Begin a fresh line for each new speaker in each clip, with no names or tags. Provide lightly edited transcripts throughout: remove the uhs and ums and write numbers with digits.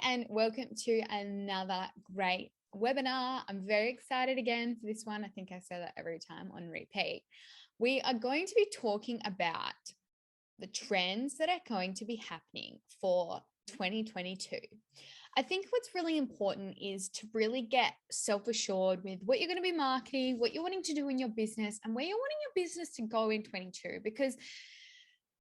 and welcome to another great webinar. I'm very excited again for this one. I think I say that every time on repeat. We are going to be talking about the trends that are going to be happening for 2022. I think what's really important is to really get self-assured with what you're going to be marketing, what you're wanting to do in your business, and where you're wanting your business to go in 22, because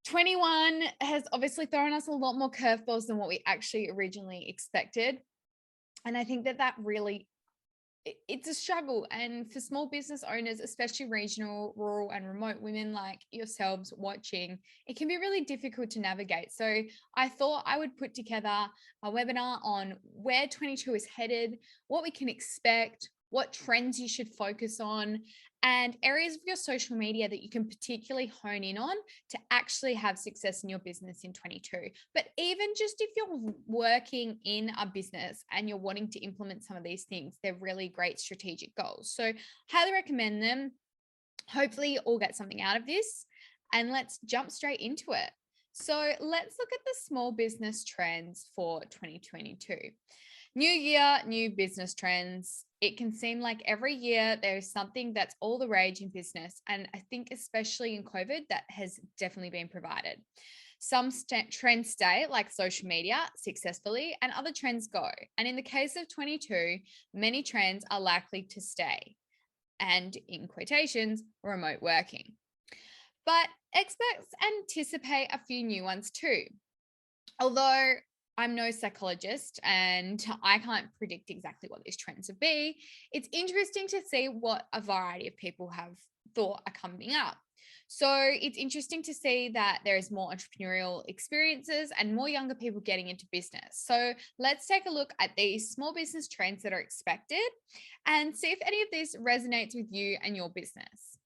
21 has obviously thrown us a lot more curveballs than what we actually originally expected. And I think that really, it's a struggle. And for small business owners, especially regional, rural, and remote women like yourselves watching, it can be really difficult to navigate. So I thought I would put together a webinar on where 22 is headed, what we can expect, what trends you should focus on, and areas of your social media that you can particularly hone in on to actually have success in your business in 22. But even just if you're working in a business and you're wanting to implement some of these things, they're really great strategic goals. So highly recommend them. Hopefully you all get something out of this, and let's jump straight into it. So let's look at the small business trends for 2022. New year, new business trends. It can seem like every year there is something that's all the rage in business. And I think especially in COVID, that has definitely been provided. Some trends stay, like social media, successfully, and other trends go. And in the case of 22, many trends are likely to stay. And in quotations, remote working. But experts anticipate a few new ones too. Although I'm no psychologist and I can't predict exactly what these trends will be, it's interesting to see what a variety of people have thought are coming up. So it's interesting to see that there is more entrepreneurial experiences and more younger people getting into business. So let's take a look at these small business trends that are expected and see if any of this resonates with you and your business.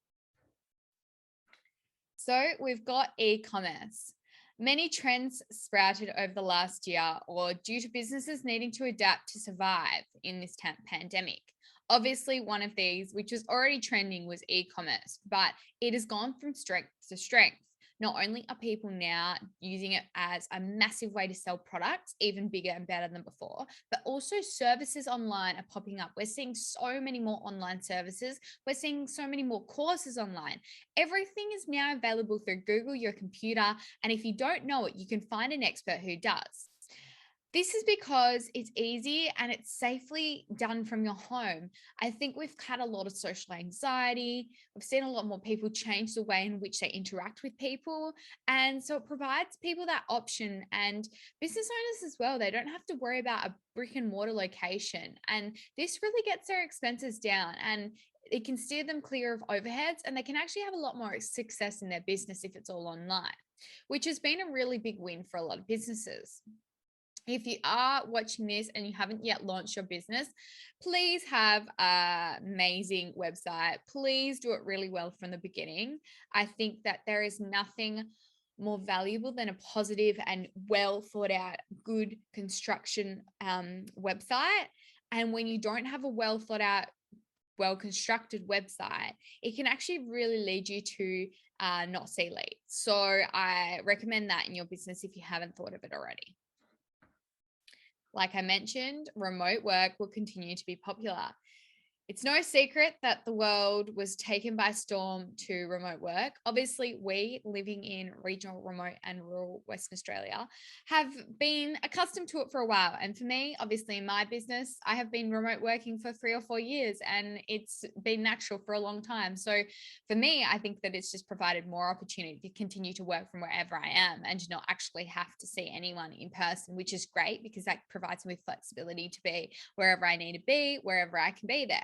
So we've got e-commerce. Many trends sprouted over the last year or due to businesses needing to adapt to survive in this pandemic. Obviously, one of these, which was already trending, was e-commerce, but it has gone from strength to strength. Not only are people now using it as a massive way to sell products, even bigger and better than before, but also services online are popping up. We're seeing so many more online services. We're seeing so many more courses online. Everything is now available through Google, your computer, and if you don't know it, you can find an expert who does. This is because it's easy and it's safely done from your home. I think we've had a lot of social anxiety. We've seen a lot more people change the way in which they interact with people. And so it provides people that option, and business owners as well. They don't have to worry about a brick and mortar location. And this really gets their expenses down, and it can steer them clear of overheads, and they can actually have a lot more success in their business if it's all online, which has been a really big win for a lot of businesses. If you are watching this and you haven't yet launched your business, please have an amazing website. Please do it really well from the beginning. I think that there is nothing more valuable than a positive and well thought out, good construction website. And when you don't have a well thought out, well constructed website, it can actually really lead you to not see leads. So I recommend that in your business if you haven't thought of it already. Like I mentioned, remote work will continue to be popular. It's no secret that the world was taken by storm to remote work. Obviously, we living in regional, remote, and rural Western Australia have been accustomed to it for a while. And for me, obviously, in my business, I have been remote working for 3 or 4 years, and it's been natural for a long time. So for me, I think that it's just provided more opportunity to continue to work from wherever I am and not actually have to see anyone in person, which is great because that provides me with flexibility to be wherever I need to be, wherever I can be there.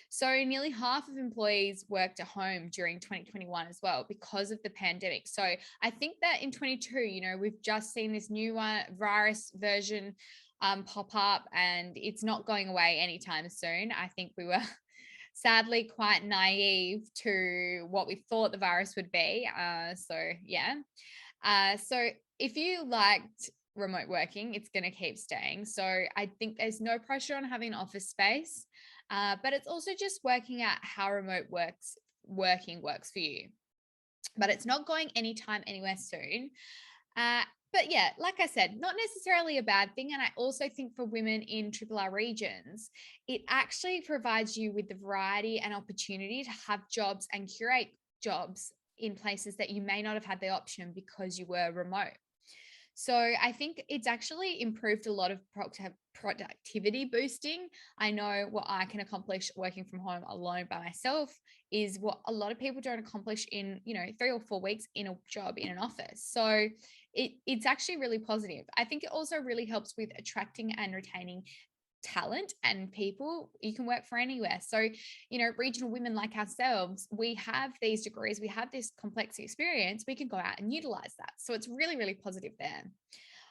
So nearly half of employees worked at home during 2021 as well because of the pandemic. So I think that in 22, we've just seen this new virus version pop up, and it's not going away anytime soon. I think we were sadly quite naive to what we thought the virus would be. So if you liked remote working, it's going to keep staying. So I think there's no pressure on having an office space. But it's also just working out how remote working works for you. But it's not going anytime, anywhere soon. But yeah, like I said, not necessarily a bad thing. And I also think for women in Triple R regions, it actually provides you with the variety and opportunity to have jobs and curate jobs in places that you may not have had the option because you were remote. So I think it's actually improved a lot of productivity boosting. I know what I can accomplish working from home alone by myself is what a lot of people don't accomplish in, 3 or 4 weeks in a job in an office. So it's actually really positive. I think it also really helps with attracting and retaining talent and people. You can work for anywhere. So, regional women like ourselves, we have these degrees, we have this complex experience, we can go out and utilize that. So it's really, really positive there.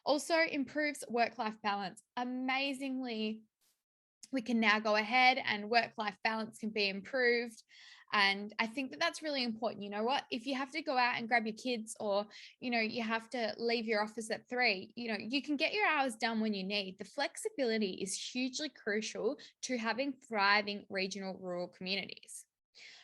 Also improves work-life balance. Amazingly, we can now go ahead and work-life balance can be improved. And I think that that's really important. You know what? If you have to go out and grab your kids, or, you have to leave your office at 3, you can get your hours done when you need. The flexibility is hugely crucial to having thriving regional rural communities.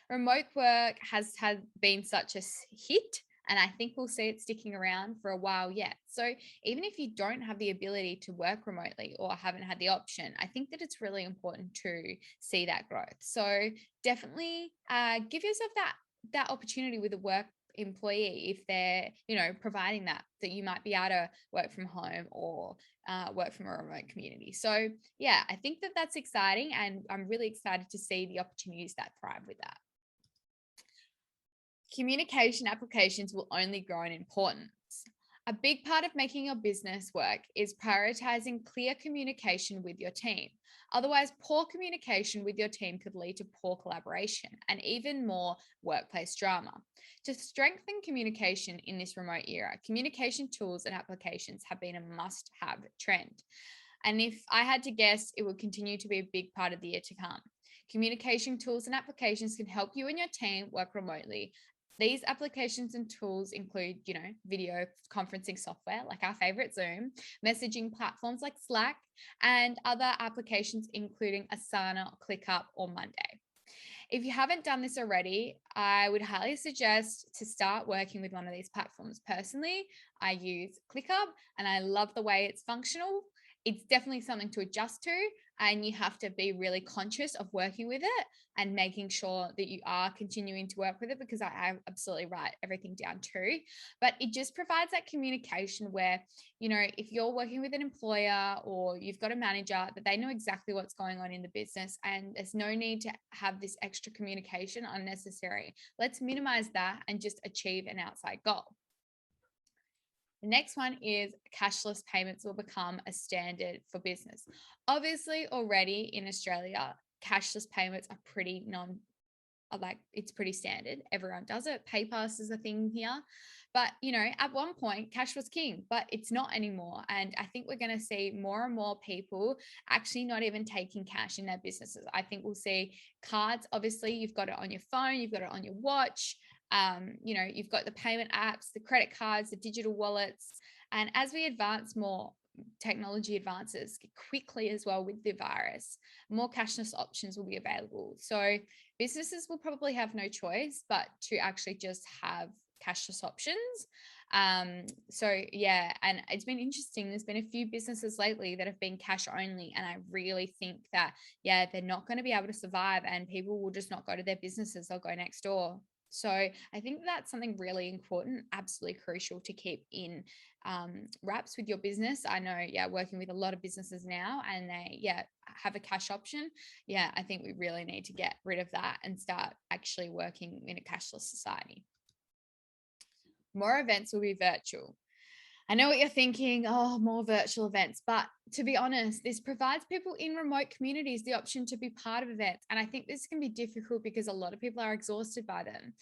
Remote work has been such a hit, and I think we'll see it sticking around for a while yet. So even if you don't have the ability to work remotely or haven't had the option, I think that it's really important to see that growth. So definitely give yourself that opportunity with a work employee if they're providing that you might be able to work from home or work from a remote community. So yeah, I think that that's exciting, and I'm really excited to see the opportunities that thrive with that. Communication applications will only grow in importance. A big part of making your business work is prioritizing clear communication with your team. Otherwise, poor communication with your team could lead to poor collaboration and even more workplace drama. To strengthen communication in this remote era, communication tools and applications have been a must-have trend. And if I had to guess, it will continue to be a big part of the year to come. Communication tools and applications can help you and your team work remotely. These applications and tools include, video conferencing software like our favorite Zoom, messaging platforms like Slack, and other applications including Asana, ClickUp, or Monday. If you haven't done this already, I would highly suggest to start working with one of these platforms. Personally, I use ClickUp and I love the way it's functional. It's definitely something to adjust to, and you have to be really conscious of working with it and making sure that you are continuing to work with it, because I absolutely write everything down too. But it just provides that communication where, if you're working with an employer or you've got a manager, that they know exactly what's going on in the business, and there's no need to have this extra communication unnecessary. Let's minimize that and just achieve an outside goal. The next one is cashless payments will become a standard for business. Obviously, already in Australia, cashless payments are it's pretty standard. Everyone does it. PayPass is a thing here. But, at one point, cash was king, but it's not anymore. And I think we're going to see more and more people actually not even taking cash in their businesses. I think we'll see cards. Obviously, you've got it on your phone, you've got it on your watch. You've got the payment apps, the credit cards, the digital wallets. And as we advance more, technology advances quickly as well with the virus, more cashless options will be available. So businesses will probably have no choice but to actually just have cashless options. So yeah, and it's been interesting. There's been a few businesses lately that have been cash only, and I really think that, yeah, they're not going to be able to survive, and people will just not go to their businesses. They'll go next door. So I think that's something really important, absolutely crucial to keep in wraps with your business. I know, working with a lot of businesses now, and they, have a cash option. Yeah, I think we really need to get rid of that and start actually working in a cashless society. More events will be virtual. I know what you're thinking, oh, more virtual events. But to be honest, this provides people in remote communities the option to be part of events. And I think this can be difficult because a lot of people are exhausted by them.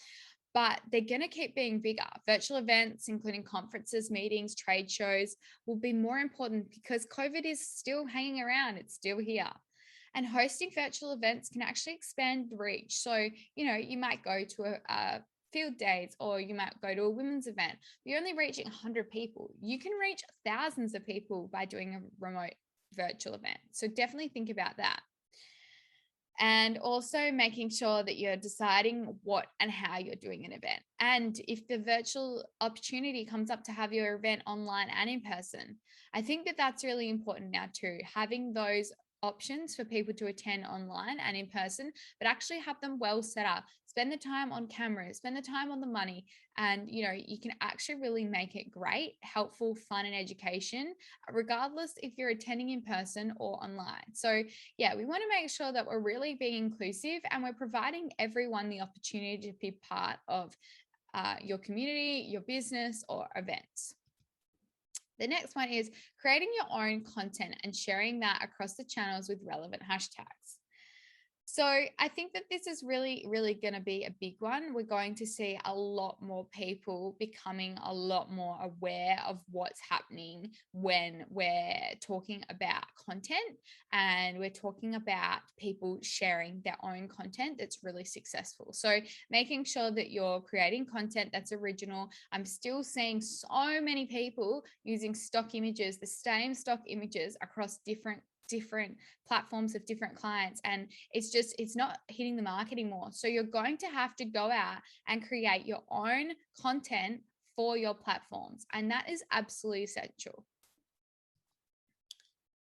But they're going to keep being bigger. Virtual events, including conferences, meetings, trade shows, will be more important because COVID is still hanging around. It's still here. And hosting virtual events can actually expand the reach. So, you might go to a field days, or you might go to a women's event. You're only reaching 100 people. You can reach thousands of people by doing a remote virtual event. So definitely think about that. And also making sure that you're deciding what and how you're doing an event. And if the virtual opportunity comes up to have your event online and in person, I think that that's really important now too, having those options for people to attend online and in person, but actually have them well set up. Spend the time on cameras, spend the time on the money, and you can actually really make it great, helpful, fun, and education, regardless if you're attending in person or online. So yeah, we want to make sure that we're really being inclusive and we're providing everyone the opportunity to be part of your community, your business, or events. The next one is creating your own content and sharing that across the channels with relevant hashtags. So I think that this is really, really going to be a big one. We're going to see a lot more people becoming a lot more aware of what's happening when we're talking about content, and we're talking about people sharing their own content that's really successful. So making sure that you're creating content that's original. I'm still seeing so many people using stock images, the same stock images across different platforms of different clients, and it's not hitting the mark anymore. So you're going to have to go out and create your own content for your platforms, and that is absolutely essential.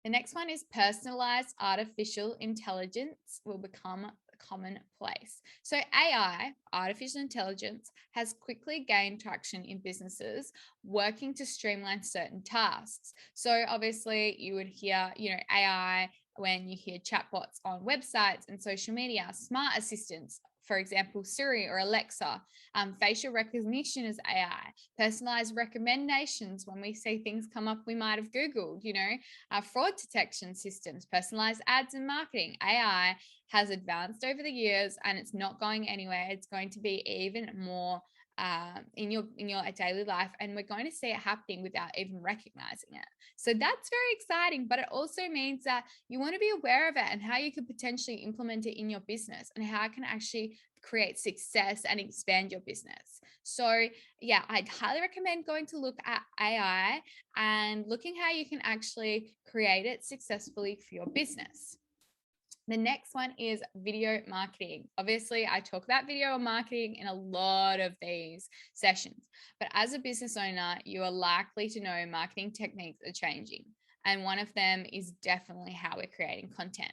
The next one is personalized artificial intelligence will become commonplace. So AI, artificial intelligence, has quickly gained traction in businesses working to streamline certain tasks. So obviously you would hear, AI when you hear chatbots on websites and social media, smart assistants, for example, Siri or Alexa, facial recognition is AI, personalized recommendations when we see things come up we might have Googled, fraud detection systems, personalized ads and marketing. AI has advanced over the years and it's not going anywhere. It's going to be even more in your daily life, and we're going to see it happening without even recognizing it. So that's very exciting, but it also means that you want to be aware of it and how you could potentially implement it in your business and how it can actually create success and expand your business. So yeah, I'd highly recommend going to look at AI and looking how you can actually create it successfully for your business. The next one is video marketing. Obviously, I talk about video marketing in a lot of these sessions, but as a business owner, you are likely to know marketing techniques are changing. And one of them is definitely how we're creating content.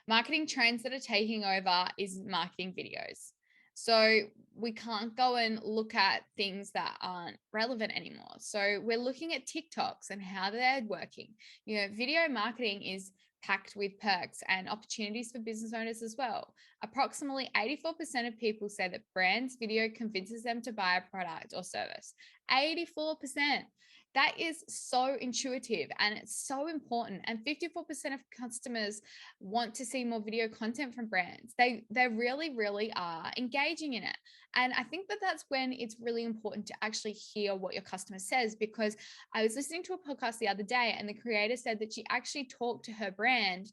Marketing trends that are taking over is marketing videos. So we can't go and look at things that aren't relevant anymore. So we're looking at TikToks and how they're working. Video marketing is packed with perks and opportunities for business owners as well. Approximately 84% of people say that brands' video convinces them to buy a product or service. 84%. That is so intuitive and it's so important. And 54% of customers want to see more video content from brands. They really, really are engaging in it. And I think that that's when it's really important to actually hear what your customer says, because I was listening to a podcast the other day and the creator said that she actually talked to her brand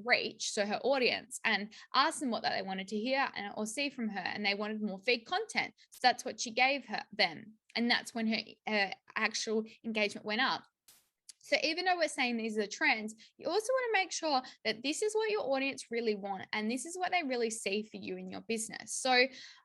reach, so her audience, and asked them what they wanted to hear or see from her, and they wanted more feed content. So that's what she gave them. And that's when her actual engagement went up. So even though we're saying these are the trends, you also want to make sure that this is what your audience really want and this is what they really see for you in your business. So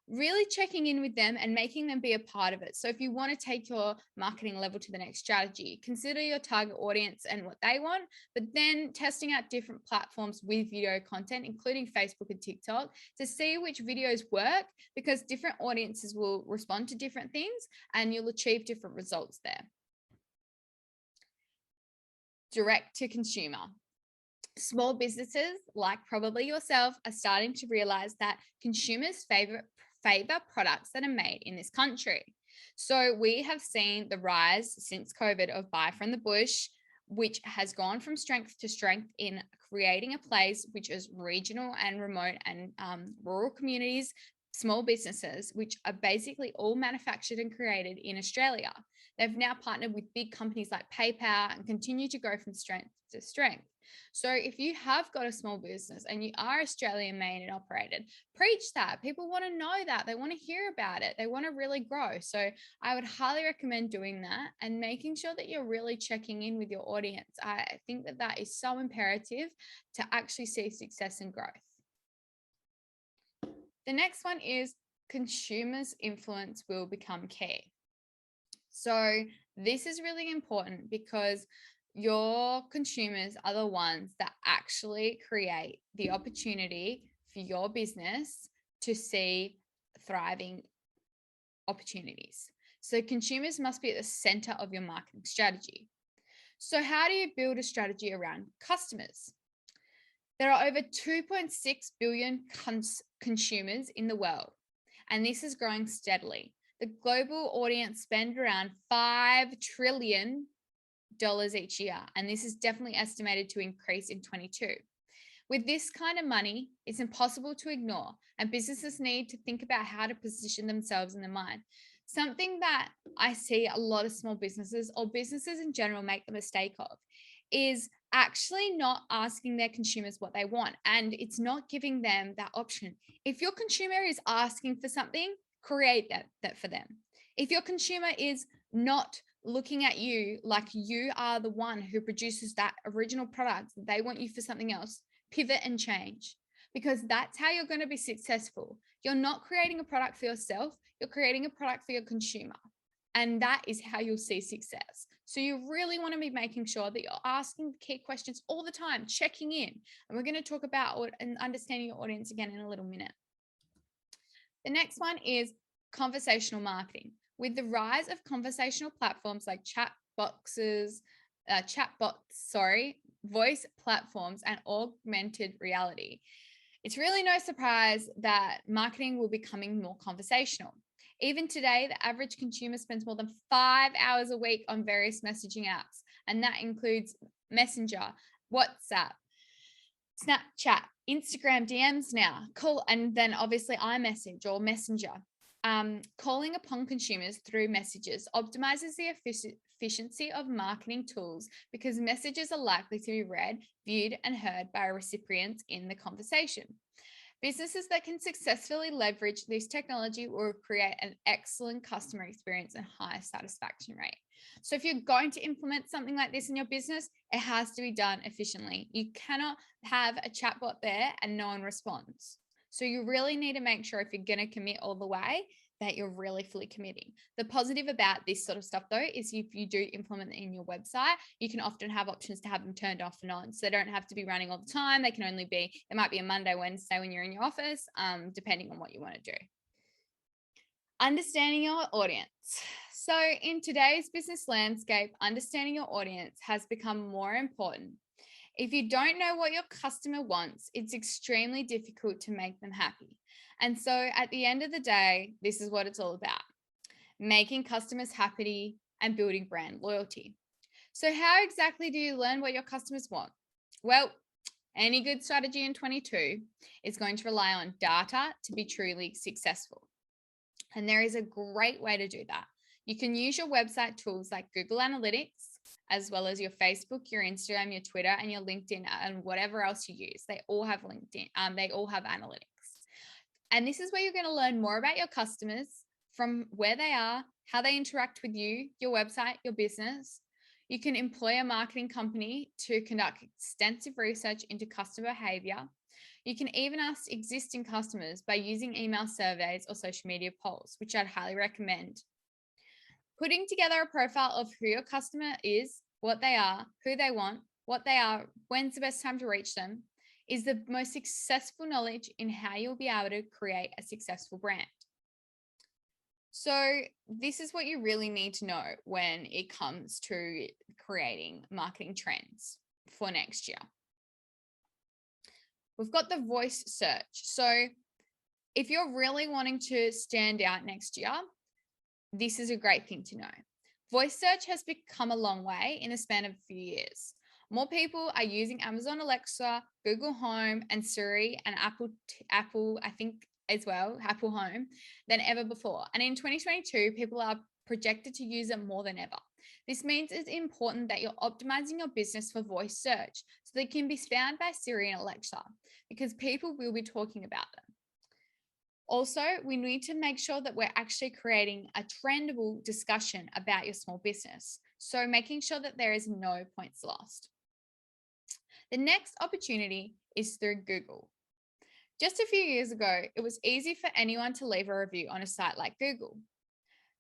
really checking in with them and making them be a part of it. So if you want to take your marketing level to the next strategy, consider your target audience and what they want, but then testing out different platforms with video content, including Facebook and TikTok, to see which videos work, because different audiences will respond to different things and you'll achieve different results there. Direct to consumer. Small businesses, like probably yourself, are starting to realize that consumers favor products that are made in this country. So we have seen the rise since COVID of buy from the bush, which has gone from strength to strength in creating a place which is regional and remote and rural communities, small businesses, which are basically all manufactured and created in Australia. They've now partnered with big companies like PayPal and continue to go from strength to strength. So if you have got a small business and you are Australian made and operated, preach that. People want to know that. They want to hear about it. They want to really grow. So I would highly recommend doing that and making sure that you're really checking in with your audience. I think that that is so imperative to actually see success and growth. The next one is consumers' influence will become key. So this is really important because your consumers are the ones that actually create the opportunity for your business to see thriving opportunities. So consumers must be at the center of your marketing strategy. So how do you build a strategy around customers? There are over 2.6 billion consumers in the world, and this is growing steadily. The global audience spend around $5 trillion each year, and this is definitely estimated to increase in 22. With this kind of money, it's impossible to ignore, and businesses need to think about how to position themselves in the mind. Something that I see a lot of small businesses or businesses in general make the mistake of is actually not asking their consumers what they want, and it's not giving them that option. If your consumer is asking for something, create that for them. If your consumer is not looking at you like you are the one who produces that original product, they want you for something else, pivot and change, because that's how you're going to be successful. You're not creating a product for yourself, you're creating a product for your consumer, and that is how you'll see success. So you really want to be making sure that you're asking key questions all the time, checking in, and we're going to talk about and understanding your audience again in a little minute. The next one is conversational marketing. With the rise of conversational platforms like voice platforms, and augmented reality, it's really no surprise that marketing will be becoming more conversational. Even today, the average consumer spends more than 5 hours a week on various messaging apps, and that includes Messenger, WhatsApp, Snapchat, Instagram DMs now, and then obviously iMessage or Messenger. Calling upon consumers through messages optimizes the efficiency of marketing tools because messages are likely to be read, viewed, and heard by recipients in the conversation. Businesses that can successfully leverage this technology will create an excellent customer experience and high satisfaction rate. So if you're going to implement something like this in your business, it has to be done efficiently. You cannot have a chatbot there and no one responds. So you really need to make sure if you're going to commit all the way that you're really fully committing. The positive about this sort of stuff though is if you do implement it in your website, you can often have options to have them turned off and on. So they don't have to be running all the time. They can only be, it might be a Monday, Wednesday when you're in your office, depending on what you want to do. Understanding your audience. So in today's business landscape, understanding your audience has become more important. If you don't know what your customer wants, it's extremely difficult to make them happy. And so at the end of the day, this is what it's all about: making customers happy and building brand loyalty. So how exactly do you learn what your customers want? Well, any good strategy in 22 is going to rely on data to be truly successful. And there is a great way to do that. You can use your website tools like Google Analytics, as well as your Facebook, your Instagram, your Twitter, and your LinkedIn, and whatever else you use. They all have LinkedIn. They all have analytics. And this is where you're going to learn more about your customers, from where they are, how they interact with you, your website, your business. You can employ a marketing company to conduct extensive research into customer behavior. You can even ask existing customers by using email surveys or social media polls, which I'd highly recommend. Putting together a profile of who your customer is, what they are, who they want, what they are, when's the best time to reach them, is the most successful knowledge in how you'll be able to create a successful brand. So this is what you really need to know when it comes to creating marketing trends for next year. We've got the voice search. So if you're really wanting to stand out next year, this is a great thing to know. Voice search has become a long way in the span of a few years. More people are using Amazon Alexa, Google Home, and Siri, and Apple, I think as well, Apple Home, than ever before. And in 2022, people are projected to use it more than ever. This means it's important that you're optimizing your business for voice search so they can be found by Siri and Alexa, because people will be talking about them. Also, we need to make sure that we're actually creating a trendable discussion about your small business. So making sure that there is no points lost. The next opportunity is through Google. Just a few years ago, it was easy for anyone to leave a review on a site like Google.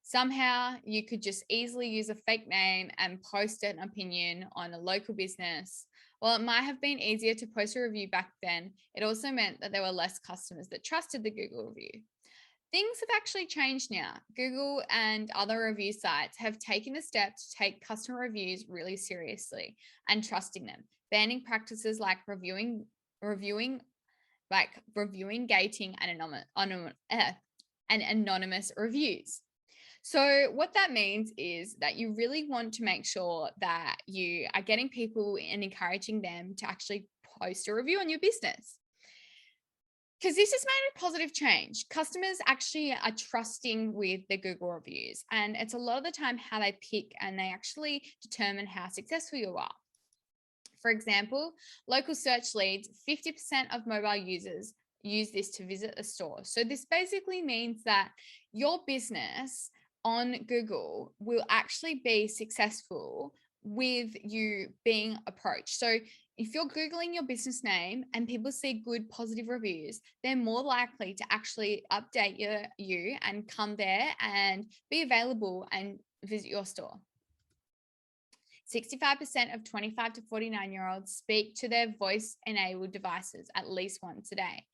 Somehow you could just easily use a fake name and post an opinion on a local business. While it might have been easier to post a review back then, it also meant that there were less customers that trusted the Google review. Things have actually changed now. Google and other review sites have taken the step to take customer reviews really seriously and trusting them, banning practices like reviewing gating and anonymous reviews. So, what that means is that you really want to make sure that you are getting people and encouraging them to actually post a review on your business. Because this has made a positive change. Customers actually are trusting with the Google reviews, and it's a lot of the time how they pick and they actually determine how successful you are. For example, local search leads, 50% of mobile users use this to visit a store. So this basically means that your business on Google will actually be successful with you being approached. So if you're Googling your business name and people see good positive reviews, they're more likely to actually update you and come there and be available and visit your store. 65% of 25 to 49-year-olds speak to their voice-enabled devices at least once a day.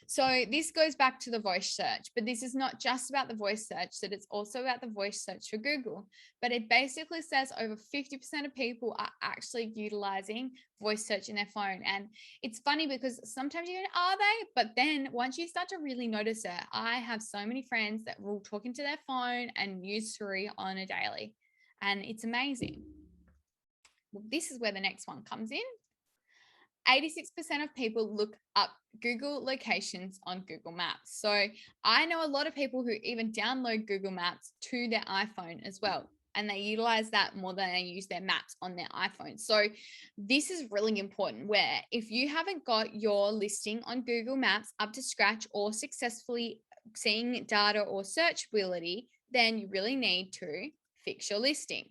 So this goes back to the voice search, but this is not just about the voice search, that it's also about the voice search for Google. But it basically says over 50% of people are actually utilizing voice search in their phone. And it's funny because sometimes you go, are they? But then once you start to really notice it, I have so many friends that will talk into their phone and use Siri on a daily. And it's amazing. Well, this is where the next one comes in. 86% of people look up Google locations on Google Maps. So I know a lot of people who even download Google Maps to their iPhone as well. And they utilize that more than they use their maps on their iPhone. So this is really important, where if you haven't got your listing on Google Maps up to scratch or successfully seeing data or searchability, then you really need to fix your listing.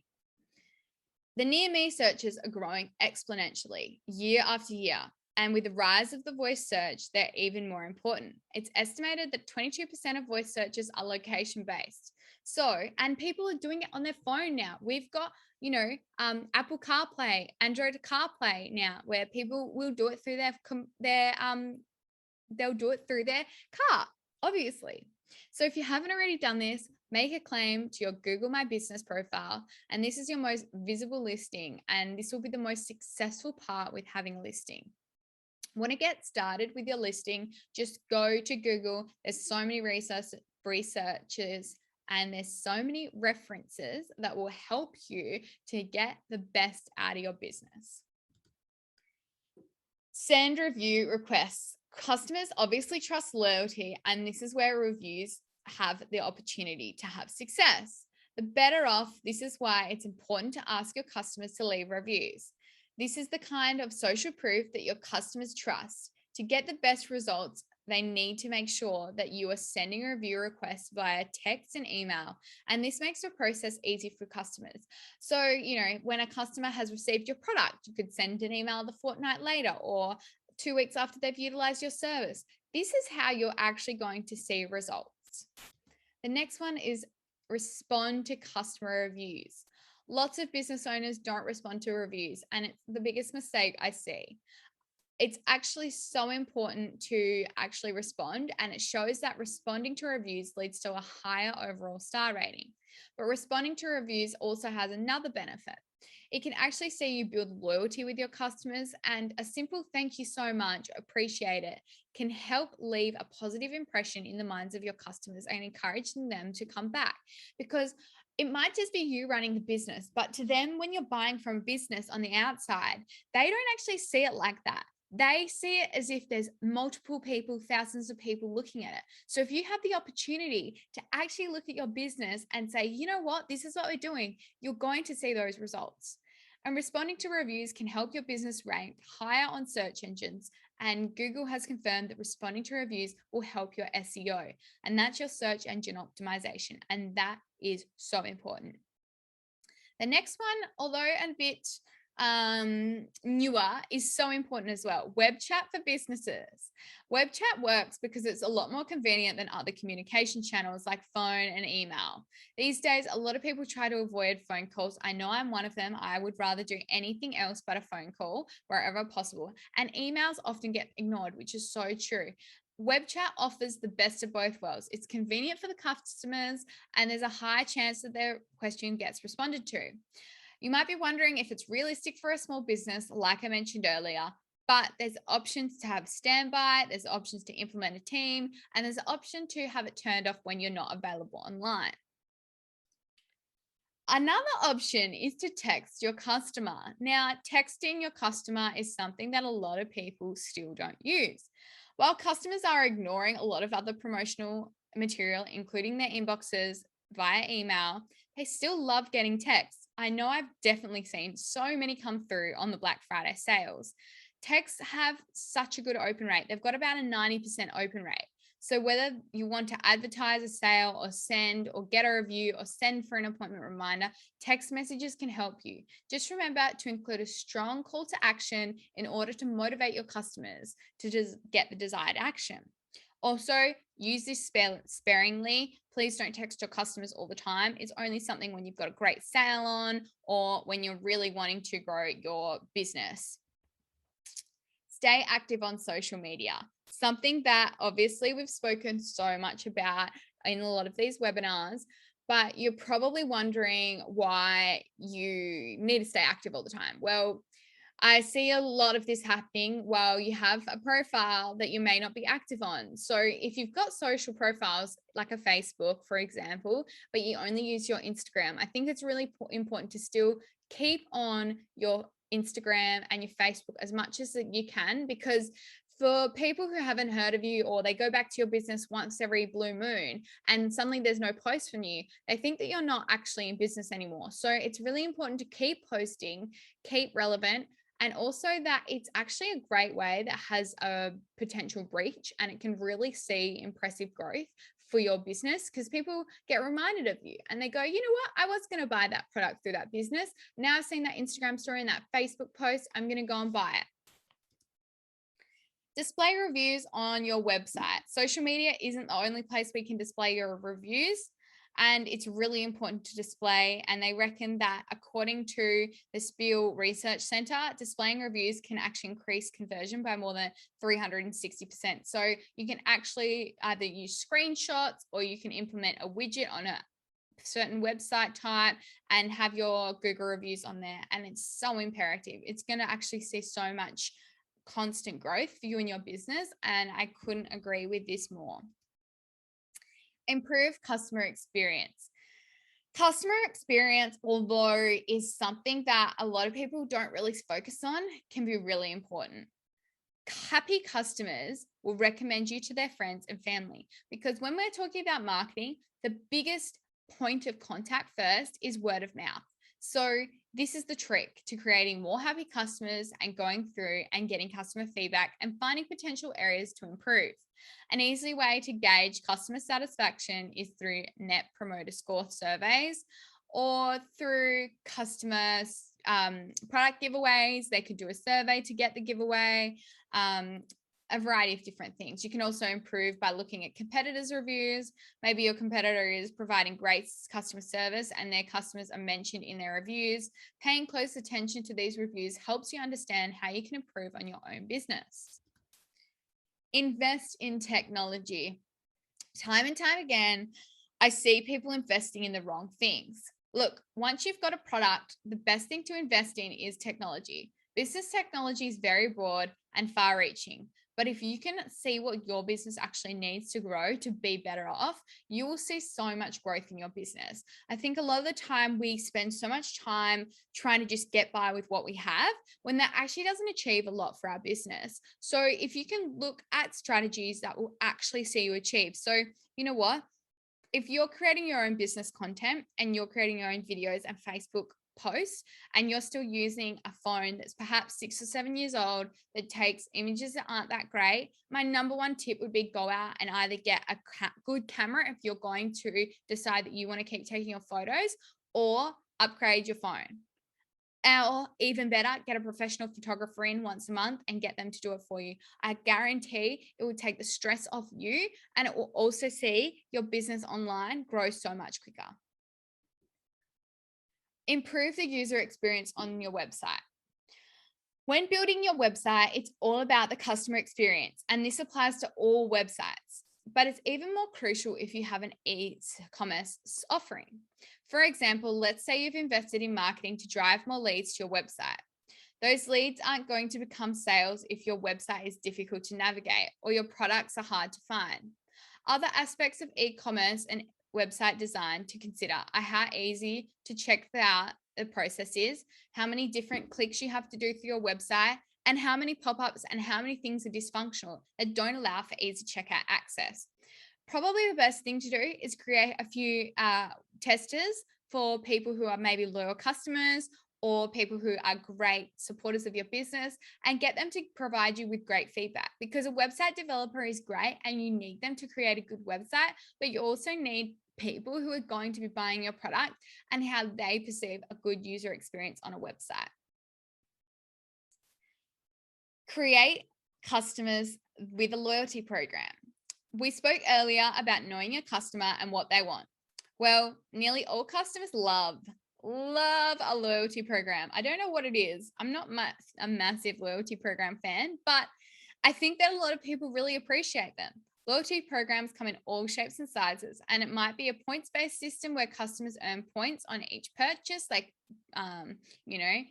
The near me searches are growing exponentially year after year. And with the rise of the voice search, they're even more important. It's estimated that 22% of voice searches are location based. So, and people are doing it on their phone now. We've got, Apple CarPlay, Android CarPlay now, where people will do it through they'll do it through their car, obviously. So if you haven't already done this, make a claim to your Google My Business profile, and this is your most visible listing, and this will be the most successful part with having a listing. Want to get started with your listing, just go to Google. There's so many researchers and there's so many references that will help you to get the best out of your business. Send review requests. Customers obviously trust loyalty, and this is where reviews have the opportunity to have success. The better off, this is why it's important to ask your customers to leave reviews. This is the kind of social proof that your customers trust. To get the best results, they need to make sure that you are sending a review request via text and email. And this makes the process easy for customers. So, when a customer has received your product, you could send an email the fortnight later or 2 weeks after they've utilized your service. This is how you're actually going to see results. The next one is respond to customer reviews. Lots of business owners don't respond to reviews, and it's the biggest mistake I see. It's actually so important to actually respond, and it shows that responding to reviews leads to a higher overall star rating. But responding to reviews also has another benefit. It can actually see you build loyalty with your customers, and a simple thank you so much, appreciate it, can help leave a positive impression in the minds of your customers and encouraging them to come back. Because it might just be you running the business, but to them, when you're buying from a business on the outside, they don't actually see it like that. They see it as if there's multiple people, thousands of people looking at it. So if you have the opportunity to actually look at your business and say, you know what, this is what we're doing, you're going to see those results. And responding to reviews can help your business rank higher on search engines. And Google has confirmed that responding to reviews will help your SEO. And that's your search engine optimization. And that is so important. The next one, although a bit newer is so important as well. Web chat for businesses. Web chat works because it's a lot more convenient than other communication channels like phone and email. These days, a lot of people try to avoid phone calls. I know I'm one of them. I would rather do anything else but a phone call wherever possible. And emails often get ignored, which is so true. Web chat offers the best of both worlds. It's convenient for the customers, and there's a high chance that their question gets responded to. You might be wondering if it's realistic for a small business, like I mentioned earlier, but there's options to have standby, there's options to implement a team, and there's an option to have it turned off when you're not available online. Another option is to text your customer. Now, texting your customer is something that a lot of people still don't use. While customers are ignoring a lot of other promotional material, including their inboxes via email, they still love getting texts. I know I've definitely seen so many come through on the Black Friday sales. Texts have such a good open rate. They've got about a 90% open rate. So whether you want to advertise a sale or send or get a review or send for an appointment reminder, text messages can help you. Just remember to include a strong call to action in order to motivate your customers to just get the desired action. Also, use this sparingly. Please don't text your customers all the time. It's only something when you've got a great sale on or when you're really wanting to grow your business. Stay active on social media. Something that obviously we've spoken so much about in a lot of these webinars, but you're probably wondering why you need to stay active all the time. Well, I see a lot of this happening while you have a profile that you may not be active on. So if you've got social profiles like a Facebook, for example, but you only use your Instagram, I think it's really important to still keep on your Instagram and your Facebook as much as you can, because for people who haven't heard of you or they go back to your business once every blue moon and suddenly there's no post from you, they think that you're not actually in business anymore. So it's really important to keep posting, keep relevant, and also that it's actually a great way that has a potential reach and it can really see impressive growth for your business, because people get reminded of you and they go, you know what, I was going to buy that product through that business. Now I've seen that Instagram story and that Facebook post, I'm going to go and buy it. Display reviews on your website. Social media isn't the only place we can display your reviews, and it's really important to display. And they reckon that according to the Spiel Research Center, displaying reviews can actually increase conversion by more than 360%. So you can actually either use screenshots or you can implement a widget on a certain website type and have your Google reviews on there. And it's so imperative. It's going to actually see so much constant growth for you and your business. And I couldn't agree with this more. Improve customer experience. Customer experience, although is something that a lot of people don't really focus on, can be really important. Happy customers will recommend you to their friends and family, because when we're talking about marketing, the biggest point of contact first is word of mouth. So this is the trick to creating more happy customers and going through and getting customer feedback and finding potential areas to improve. An easy way to gauge customer satisfaction is through Net Promoter Score surveys or through customer product giveaways. They could do a survey to get the giveaway. A variety of different things. You can also improve by looking at competitors' reviews. Maybe your competitor is providing great customer service and their customers are mentioned in their reviews. Paying close attention to these reviews helps you understand how you can improve on your own business. Invest in technology. Time and time again, I see people investing in the wrong things. Look, once you've got a product, the best thing to invest in is technology. Business technology is very broad and far-reaching. But if you can see what your business actually needs to grow to be better off, you will see so much growth in your business. I think a lot of the time we spend so much time trying to just get by with what we have when that actually doesn't achieve a lot for our business. So if you can look at strategies that will actually see you achieve. So you know what? If you're creating your own business content and you're creating your own videos and Facebook posts and you're still using a phone that's perhaps 6 or 7 years old that takes images that aren't that great, my number one tip would be go out and either get a good camera if you're going to decide that you want to keep taking your photos, or upgrade your phone. Or even better, get a professional photographer in once a month and get them to do it for you. I guarantee it will take the stress off you, and it will also see your business online grow so much quicker. Improve the user experience on your website. When building your website, it's all about the customer experience, and this applies to all websites, but it's even more crucial if you have an e-commerce offering. For example, let's say you've invested in marketing to drive more leads to your website. Those leads aren't going to become sales if your website is difficult to navigate or your products are hard to find. Other aspects of e-commerce and website design to consider are how easy to check out the process is, how many different clicks you have to do through your website, and how many pop-ups and how many things are dysfunctional that don't allow for easy checkout access. Probably the best thing to do is create a few testers for people who are maybe loyal customers or people who are great supporters of your business, and get them to provide you with great feedback, because a website developer is great and you need them to create a good website, but you also need people who are going to be buying your product and how they perceive a good user experience on a website. Create customers with a loyalty program. We spoke earlier about knowing your customer and what they want. Well, nearly all customers love a loyalty program. I don't know what it is. I'm not a massive loyalty program fan, but I think that a lot of people really appreciate them. Loyalty programs come in all shapes and sizes, and it might be a points-based system where customers earn points on each purchase, like, flybys,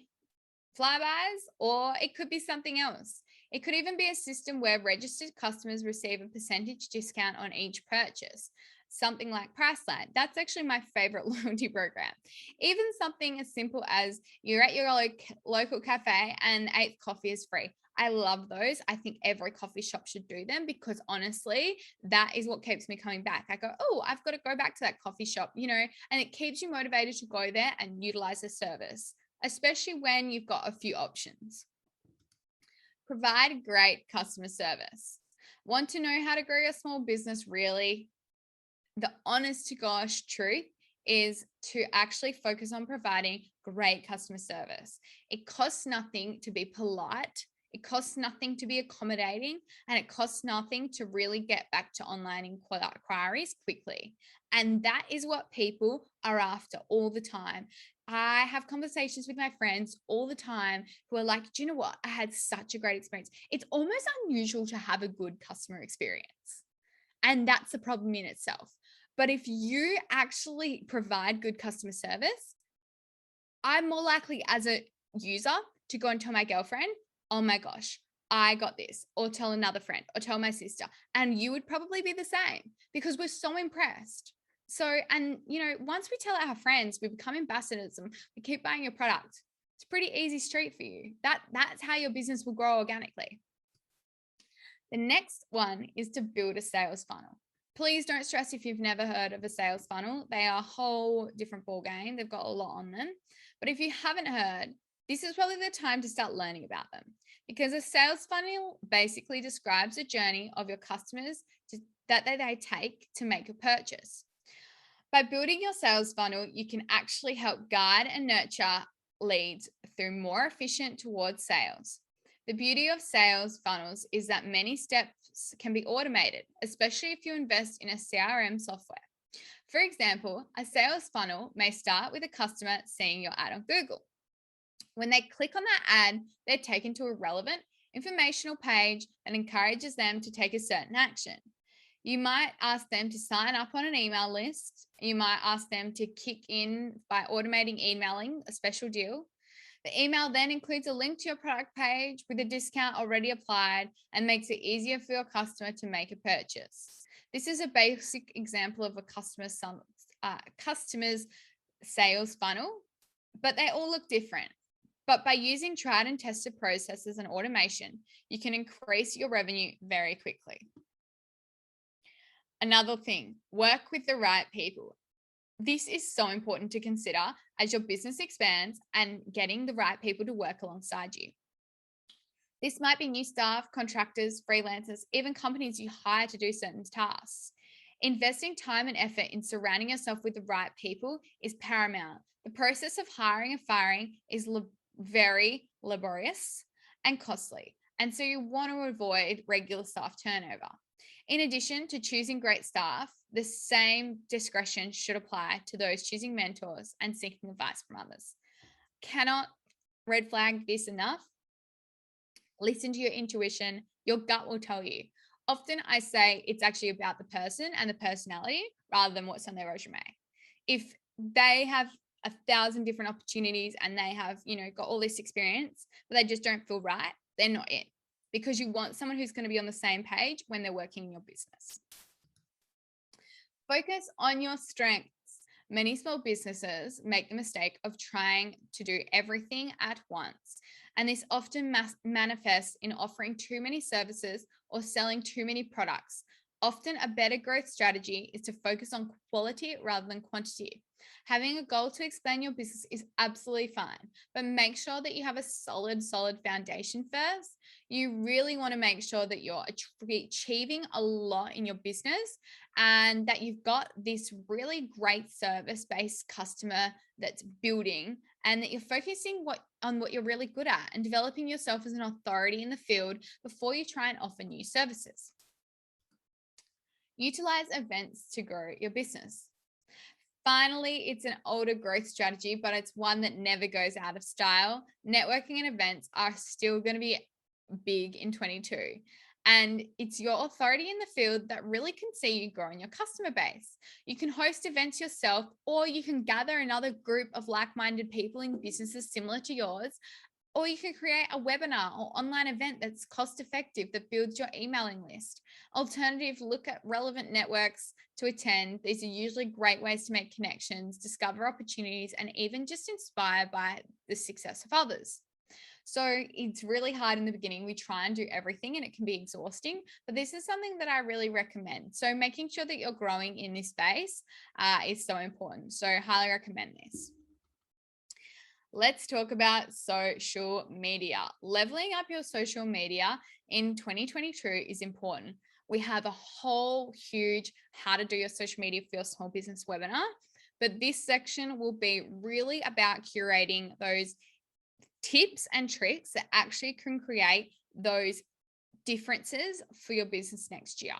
or it could be something else. It could even be a system where registered customers receive a percentage discount on each purchase, something like Priceline. That's actually my favorite loyalty program. Even something as simple as you're at your local cafe and 8th coffee is free. I love those. I think every coffee shop should do them, because honestly, that is what keeps me coming back. I go, oh, I've got to go back to that coffee shop, and it keeps you motivated to go there and utilize the service, especially when you've got a few options. Provide great customer service. Want to know how to grow your small business really? The honest to gosh truth is to actually focus on providing great customer service. It costs nothing to be polite. It costs nothing to be accommodating, and it costs nothing to really get back to online inquiries quickly. And that is what people are after all the time. I have conversations with my friends all the time who are like, do you know what? I had such a great experience. It's almost unusual to have a good customer experience. And that's a problem in itself. But if you actually provide good customer service, I'm more likely as a user to go and tell my girlfriend, oh my gosh, I got this, or tell another friend, or tell my sister. And you would probably be the same, because we're so impressed. So, and once we tell our friends, we become ambassadors and we keep buying your product. It's a pretty easy street for you. That's how your business will grow organically. The next one is to build a sales funnel. Please don't stress if you've never heard of a sales funnel. They are a whole different ballgame. They've got a lot on them. But if you haven't heard, this is probably the time to start learning about them, because a sales funnel basically describes a journey of your customers that they take to make a purchase. By building your sales funnel, you can actually help guide and nurture leads through more efficient towards sales. The beauty of sales funnels is that many steps can be automated, especially if you invest in a CRM software. For example, a sales funnel may start with a customer seeing your ad on Google. When they click on that ad, they're taken to a relevant informational page that encourages them to take a certain action. You might ask them to sign up on an email list. You might ask them to kick in by automating emailing a special deal. The email then includes a link to your product page with a discount already applied and makes it easier for your customer to make a purchase. This is a basic example of a customer's sales funnel, but they all look different. But by using tried and tested processes and automation, you can increase your revenue very quickly. Another thing, work with the right people. This is so important to consider as your business expands and getting the right people to work alongside you. This might be new staff, contractors, freelancers, even companies you hire to do certain tasks. Investing time and effort in surrounding yourself with the right people is paramount. The process of hiring and firing is very laborious and costly. And so you want to avoid regular staff turnover. In addition to choosing great staff, the same discretion should apply to those choosing mentors and seeking advice from others. Cannot red flag this enough. Listen to your intuition. Your gut will tell you. Often I say it's actually about the person and the personality rather than what's on their resume. If they have 1,000 different opportunities and they have, got all this experience, but they just don't feel right, they're not it, because you want someone who's going to be on the same page when they're working in your business. Focus on your strengths. Many small businesses make the mistake of trying to do everything at once. And this often manifests in offering too many services or selling too many products. Often a better growth strategy is to focus on quality rather than quantity. Having a goal to expand your business is absolutely fine, but make sure that you have a solid foundation first. You really want to make sure that you're achieving a lot in your business and that you've got this really great service-based customer that's building, and that you're focusing on what you're really good at and developing yourself as an authority in the field before you try and offer new services. Utilize events to grow your business. Finally, it's an older growth strategy, but it's one that never goes out of style. Networking and events are still going to be big in 22. And it's your authority in the field that really can see you grow in your customer base. You can host events yourself, or you can gather another group of like-minded people in businesses similar to yours, or you can create a webinar or online event that's cost effective that builds your emailing list. Alternative, look at relevant networks to attend. These are usually great ways to make connections, discover opportunities, and even just inspire by the success of others. So it's really hard in the beginning. We try and do everything and it can be exhausting, but this is something that I really recommend. So making sure that you're growing in this space is so important. So highly recommend this. Let's talk about social media. Leveling up your social media in 2022 is important. We have a whole huge how to do your social media for your small business webinar, but this section will be really about curating those tips and tricks that actually can create those differences for your business next year.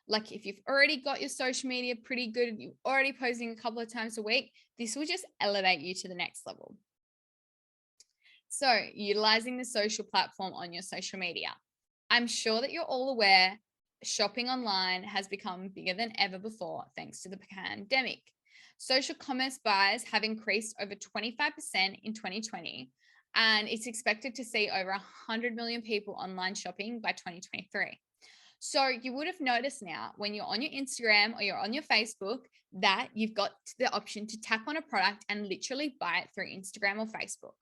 Like if you've already got your social media pretty good, you're already posting a couple of times a week, this will just elevate you to the next level. So utilizing the social platform on your social media. I'm sure that you're all aware shopping online has become bigger than ever before thanks to the pandemic. Social commerce buyers have increased over 25% in 2020, and it's expected to see over 100 million people online shopping by 2023. So you would have noticed now when you're on your Instagram or you're on your Facebook that you've got the option to tap on a product and literally buy it through Instagram or Facebook.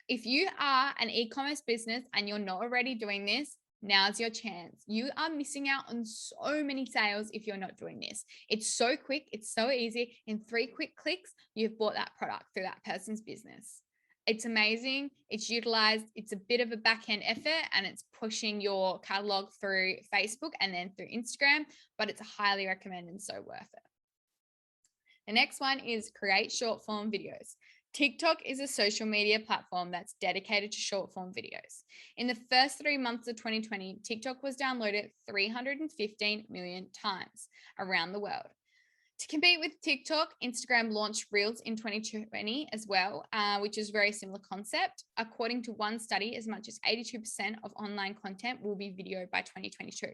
If you are an e-commerce business and you're not already doing this, now's your chance. You are missing out on so many sales if you're not doing this. It's so quick. It's so easy. In 3 quick clicks, you've bought that product through that person's business. It's amazing. It's utilized. It's a bit of a back-end effort and it's pushing your catalog through Facebook and then through Instagram, but it's highly recommended and so worth it. The next one is create short form videos. TikTok is a social media platform that's dedicated to short form videos. In the first 3 months of 2020, TikTok was downloaded 315 million times around the world. To compete with TikTok, Instagram launched Reels in 2020 as well, which is a very similar concept. According to one study, as much as 82% of online content will be video by 2022.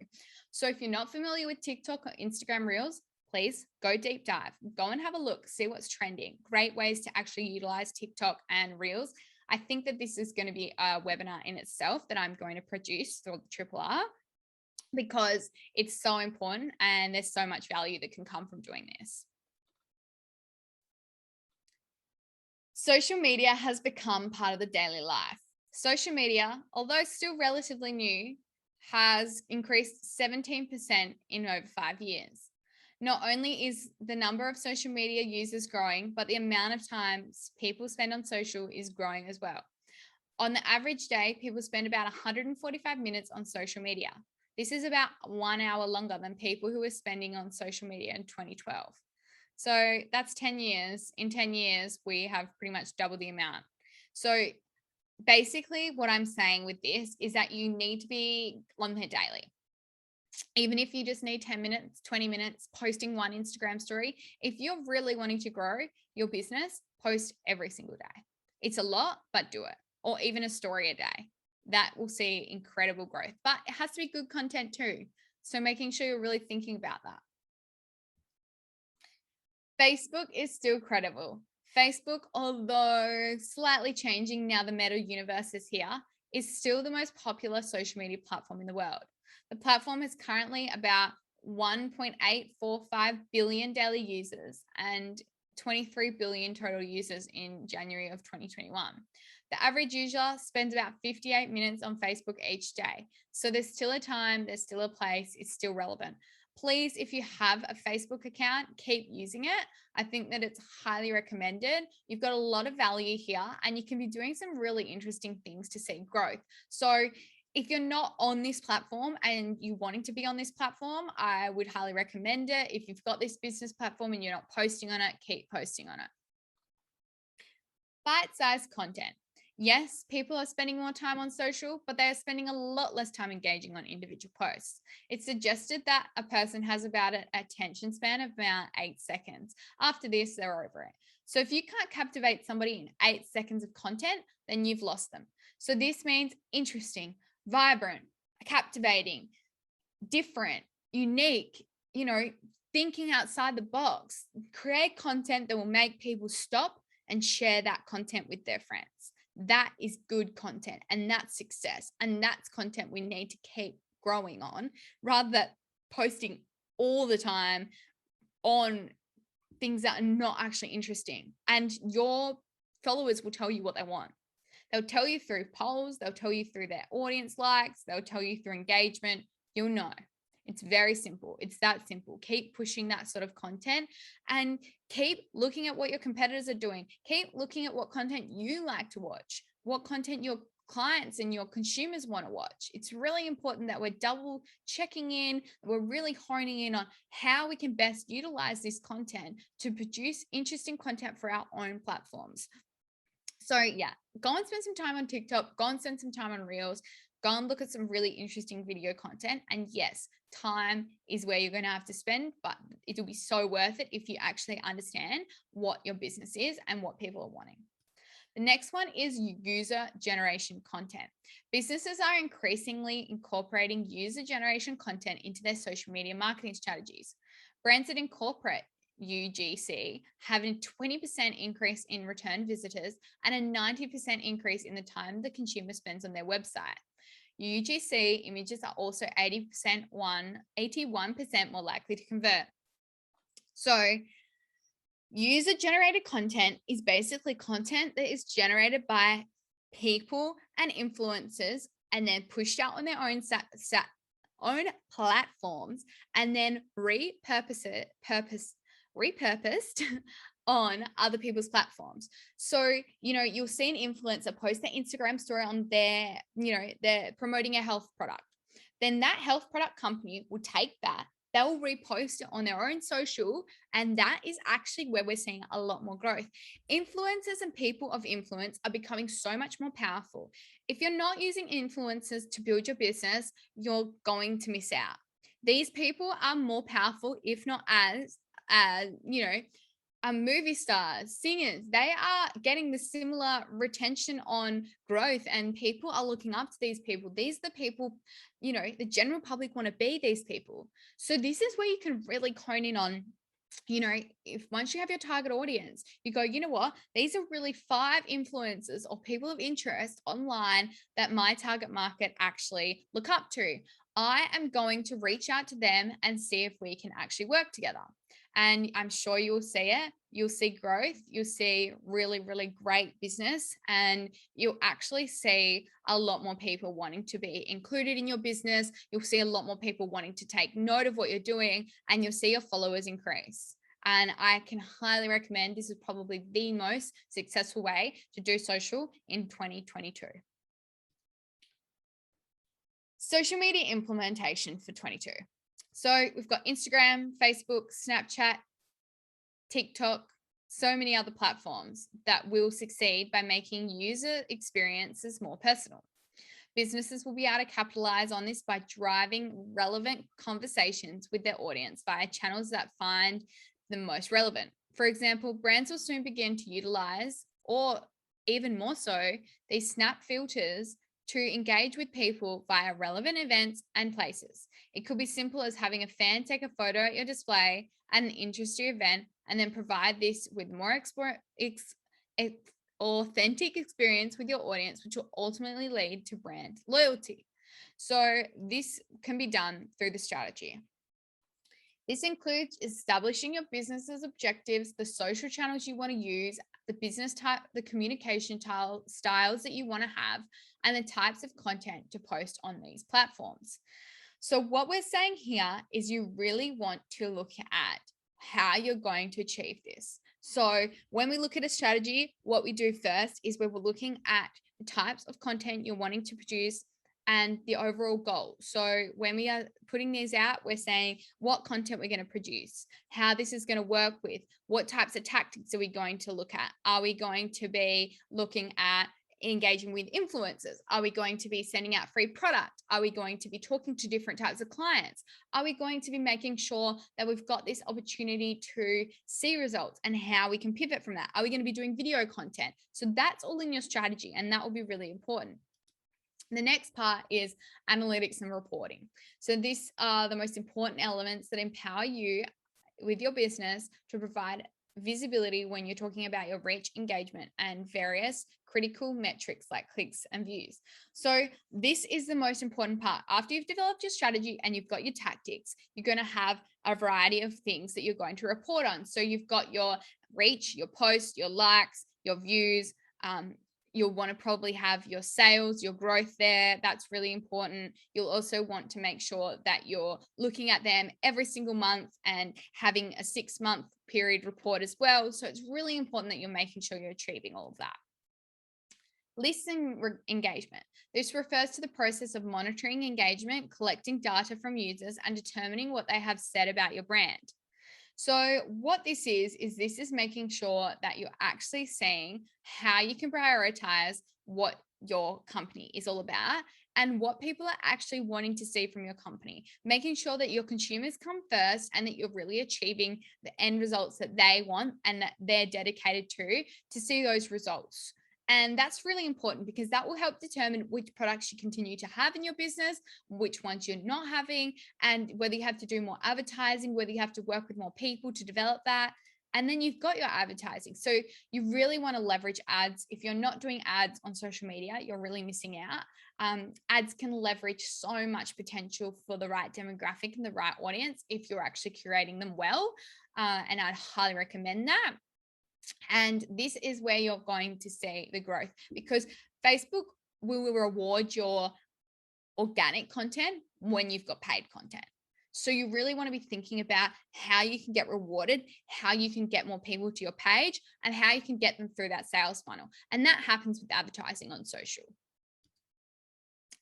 So if you're not familiar with TikTok or Instagram Reels, please go deep dive, go and have a look, see what's trending. Great ways to actually utilize TikTok and Reels. I think that this is going to be a webinar in itself that I'm going to produce for the Triple R, because it's so important and there's so much value that can come from doing this. Social media has become part of the daily life. Social media, although still relatively new, has increased 17% in over 5 years. Not only is the number of social media users growing, but the amount of time people spend on social is growing as well. On the average day, people spend about 145 minutes on social media. This is about 1 hour longer than people who were spending on social media in 2012. So that's 10 years. In 10 years, we have pretty much double the amount. So basically what I'm saying with this is that you need to be on there daily. Even if you just need 10 minutes, 20 minutes, posting one Instagram story, if you're really wanting to grow your business, post every single day. It's a lot, but do it. Or even a story a day. That will see incredible growth, but it has to be good content too. So making sure you're really thinking about that. Facebook is still credible. Facebook, although slightly changing now the meta universe is here, is still the most popular social media platform in the world. The platform is currently about 1.845 billion daily users and 23 billion total users in January of 2021. The average user spends about 58 minutes on Facebook each day. So there's still a time, there's still a place, it's still relevant. Please, if you have a Facebook account, keep using it. I think that it's highly recommended. You've got a lot of value here and you can be doing some really interesting things to see growth. So if you're not on this platform and you wanting to be on this platform, I would highly recommend it. If you've got this business platform and you're not posting on it, keep posting on it. Bite-sized content. Yes, people are spending more time on social, but they are spending a lot less time engaging on individual posts. It's suggested that a person has about an attention span of about 8 seconds. After this, they're over it. So if you can't captivate somebody in 8 seconds of content, then you've lost them. So this means interesting, vibrant, captivating, different, unique, thinking outside the box. Create content that will make people stop and share that content with their friends. That is good content and that's success. And that's content we need to keep growing on rather than posting all the time on things that are not actually interesting. And your followers will tell you what they want. They'll tell you through polls. They'll tell you through their audience likes. They'll tell you through engagement. You'll know. It's very simple. It's that simple. Keep pushing that sort of content and keep looking at what your competitors are doing. Keep looking at what content you like to watch, what content your clients and your consumers want to watch. It's really important that we're double checking in. We're really honing in on how we can best utilize this content to produce interesting content for our own platforms. So yeah, go and spend some time on TikTok, go and spend some time on Reels, go and look at some really interesting video content. And yes, time is where you're going to have to spend, but it'll be so worth it if you actually understand what your business is and what people are wanting. The next one is user generation content. Businesses are increasingly incorporating user generation content into their social media marketing strategies. Brands that incorporate UGC have a 20% increase in return visitors and a 90% increase in the time the consumer spends on their website. UGC images are also 81% more likely to convert. So user-generated content is basically content that is generated by people and influencers and then pushed out on their own own platforms and then repurposed on other people's platforms. So, you'll see an influencer post their Instagram story on their, they're promoting a health product. Then that health product company will take that, they'll repost it on their own social. And that is actually where we're seeing a lot more growth. Influencers and people of influence are becoming so much more powerful. If you're not using influencers to build your business, you're going to miss out. These people are more powerful, if not as movie stars, singers. They are getting the similar retention on growth and people are looking up to these people. These are the people, the general public want to be these people. So this is where you can really hone in on, if once you have your target audience, you go, these are really 5 influencers or people of interest online that my target market actually look up to. I am going to reach out to them and see if we can actually work together. And I'm sure you'll see it. You'll see growth. You'll see really, really great business. And you'll actually see a lot more people wanting to be included in your business. You'll see a lot more people wanting to take note of what you're doing. And you'll see your followers increase. And I can highly recommend this is probably the most successful way to do social in 2022. Social media implementation for 22. So we've got Instagram, Facebook, Snapchat, TikTok, so many other platforms that will succeed by making user experiences more personal. Businesses will be able to capitalize on this by driving relevant conversations with their audience via channels that find them most relevant. For example, brands will soon begin to utilize, or even more so, these snap filters to engage with people via relevant events and places. It could be simple as having a fan take a photo at your display at an industry event and then provide this with more authentic experience with your audience, which will ultimately lead to brand loyalty. So this can be done through the strategy. This includes establishing your business's objectives, the social channels you want to use, the business type, the communication styles that you want to have, and the types of content to post on these platforms. So what we're saying here is you really want to look at how you're going to achieve this. So when we look at a strategy, what we do first is we're looking at the types of content you're wanting to produce and the overall goal. So when we are putting these out, we're saying what content we're going to produce, how this is going to work with, what types of tactics are we going to look at? Are we going to be looking at engaging with influencers? Are we going to be sending out free product? Are we going to be talking to different types of clients? Are we going to be making sure that we've got this opportunity to see results and how we can pivot from that? Are we going to be doing video content? So that's all in your strategy, and that will be really important. The next part is analytics and reporting. So these are the most important elements that empower you with your business to provide visibility when you're talking about your reach, engagement, and various critical metrics like clicks and views. So this is the most important part. After you've developed your strategy and you've got your tactics, you're going to have a variety of things that you're going to report on. So you've got your reach, your posts, your likes, your views, you'll want to probably have your sales, your growth there. That's really important. You'll also want to make sure that you're looking at them every single month and having a 6-month period report as well. So it's really important that you're making sure you're achieving all of that. Listening engagement. This refers to the process of monitoring engagement, collecting data from users, and determining what they have said about your brand. So what this is making sure that you're actually seeing how you can prioritize what your company is all about and what people are actually wanting to see from your company, making sure that your consumers come first and that you're really achieving the end results that they want and that they're dedicated to see those results. And that's really important because that will help determine which products you continue to have in your business, which ones you're not having, and whether you have to do more advertising, whether you have to work with more people to develop that. And then you've got your advertising. So you really want to leverage ads. If you're not doing ads on social media, you're really missing out. Ads can leverage so much potential for the right demographic and the right audience if you're actually curating them well. And I'd highly recommend that. And this is where you're going to see the growth because Facebook will reward your organic content when you've got paid content. So you really want to be thinking about how you can get rewarded, how you can get more people to your page, and how you can get them through that sales funnel. And that happens with advertising on social.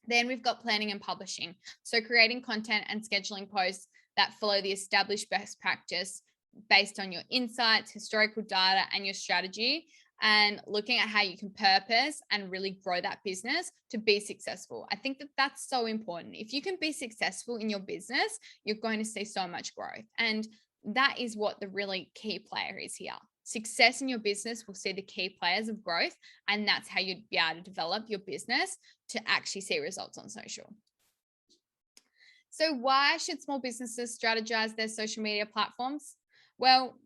Then we've got planning and publishing. So creating content and scheduling posts that follow the established best practice based on your insights, historical data, and your strategy, and looking at how you can purpose and really grow that business to be successful. I think that that's so important. If you can be successful in your business, you're going to see so much growth. And that is what the really key player is here. Success in your business will see the key players of growth, and that's how you'd be able to develop your business to actually see results on social. So why should small businesses strategize their social media platforms? Well,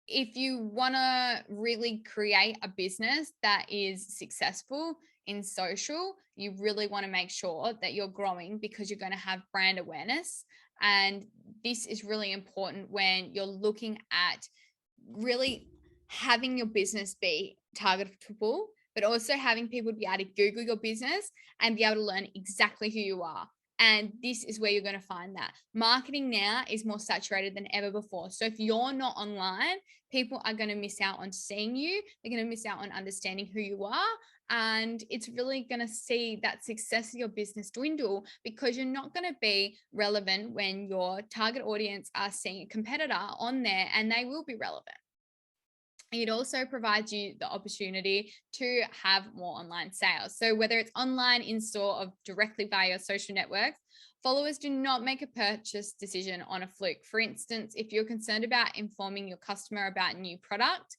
if you want to really create a business that is successful in social, you really want to make sure that you're growing because you're going to have brand awareness. And this is really important when you're looking at really having your business be targetable, but also having people be able to Google your business and be able to learn exactly who you are. And this is where you're going to find that marketing now is more saturated than ever before. So if you're not online, people are going to miss out on seeing you. They're going to miss out on understanding who you are. And it's really going to see that success of your business dwindle because you're not going to be relevant when your target audience are seeing a competitor on there and they will be relevant. It also provides you the opportunity to have more online sales. So whether it's online, in store, or directly via your social networks, followers do not make a purchase decision on a fluke. For instance, if you're concerned about informing your customer about a new product,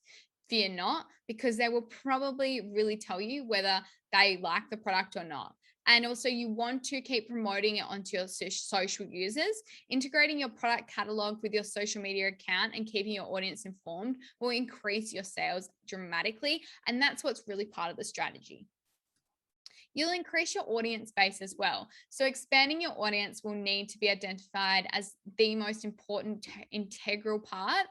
fear not, because they will probably really tell you whether they like the product or not. And also, you want to keep promoting it onto your social users. Integrating your product catalog with your social media account and keeping your audience informed will increase your sales dramatically. And that's what's really part of the strategy. You'll increase your audience base as well. So expanding your audience will need to be identified as the most important integral part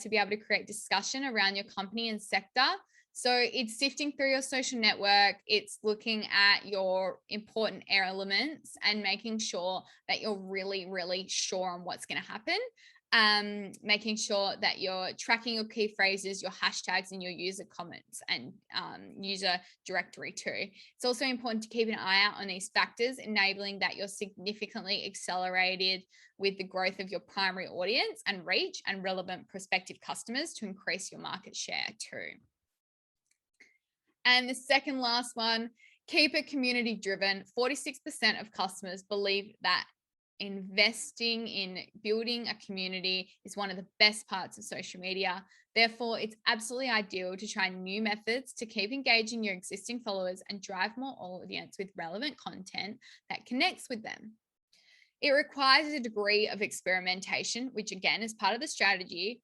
to be able to create discussion around your company and sector. So it's sifting through your social network, it's looking at your important elements and making sure that you're really, really sure on what's going to happen. Making sure that you're tracking your key phrases, your hashtags, and your user comments and user directory too. It's also important to keep an eye out on these factors, enabling that you're significantly accelerated with the growth of your primary audience and reach and relevant prospective customers to increase your market share too. And the second last one, keep it community driven. 46% of customers believe that investing in building a community is one of the best parts of social media. Therefore, it's absolutely ideal to try new methods to keep engaging your existing followers and drive more audience with relevant content that connects with them. It requires a degree of experimentation, which again is part of the strategy,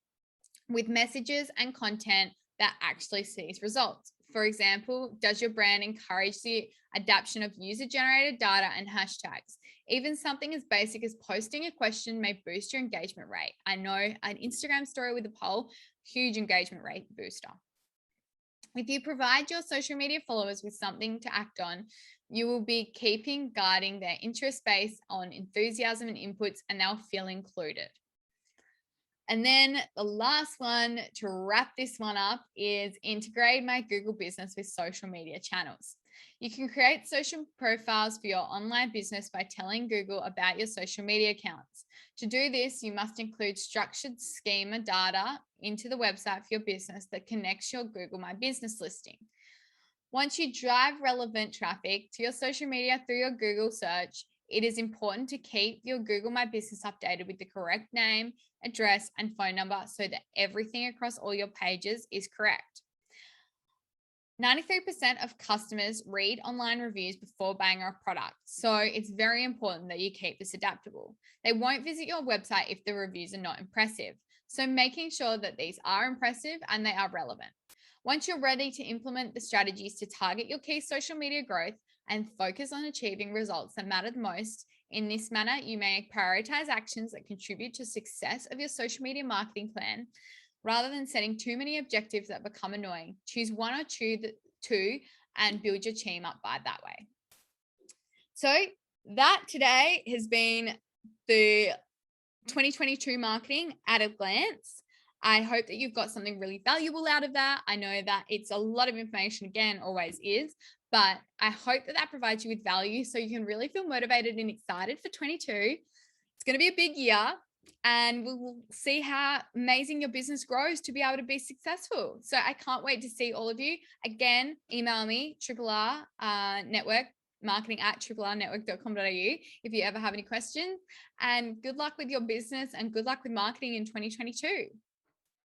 with messages and content that actually sees results. For example, does your brand encourage the adaptation of user-generated data and hashtags? Even something as basic as posting a question may boost your engagement rate. I know an Instagram story with a poll, huge engagement rate booster. If you provide your social media followers with something to act on, you will be guarding their interest based on enthusiasm and inputs, and they'll feel included. And then the last one to wrap this one up is integrate my Google business with social media channels. You can create social profiles for your online business by telling Google about your social media accounts. To do this, you must include structured schema data into the website for your business that connects your Google My Business listing. Once you drive relevant traffic to your social media through your Google search, it is important to keep your Google My Business updated with the correct name, address, and phone number so that everything across all your pages is correct. 93% of customers read online reviews before buying a product, so it's very important that you keep this adaptable. They won't visit your website if the reviews are not impressive, so making sure that these are impressive and they are relevant. Once you're ready to implement the strategies to target your key social media growth and focus on achieving results that matter the most, in this manner, you may prioritize actions that contribute to success of your social media marketing plan. Rather than setting too many objectives that become annoying, choose one or two and build your team up by that way. So that today has been the 2022 marketing at a glance. I hope that you've got something really valuable out of that. I know that it's a lot of information, again, always is, but I hope that that provides you with value so you can really feel motivated and excited for 22. It's going to be a big year, and we'll see how amazing your business grows to be able to be successful. So I can't wait to see all of you. Again, email me, network marketing at rrnetwork.com.au if you ever have any questions. And good luck with your business and good luck with marketing in 2022.